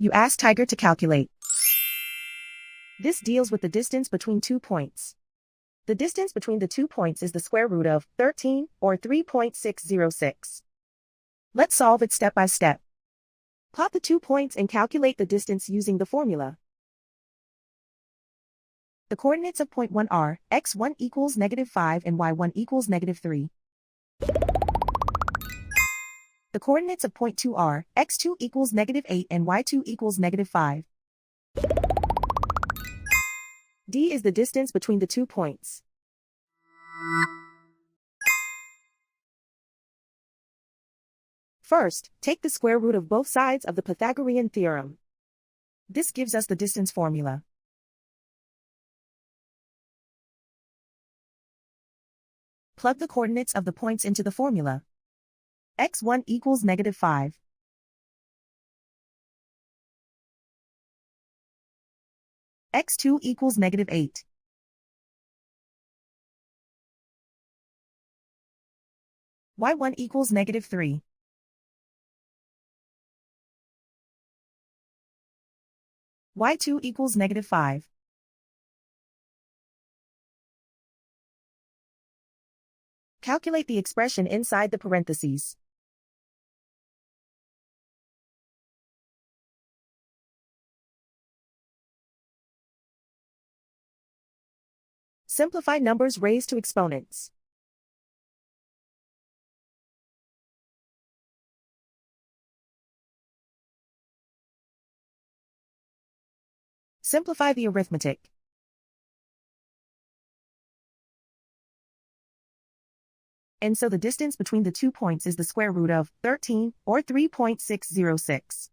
You ask Tiger to calculate. This deals with the distance between 2 points. The distance between the 2 points is the square root of 13, or 3.606. Let's solve it step by step. Plot the 2 points and calculate the distance using the formula. The coordinates of point 1 are x1 equals -5 and y1 equals -3. The coordinates of point 2 are x2 equals -8 and y2 equals -5. D is the distance between the 2 points. First, take the square root of both sides of the Pythagorean theorem. This gives us the distance formula. Plug the coordinates of the points into the formula. x1 equals -5. x2 equals -8. y1 equals -3. y2 equals -5. Calculate the expression inside the parentheses. Simplify numbers raised to exponents. Simplify the arithmetic. And so the distance between the 2 points is the square root of 13, or 3.606.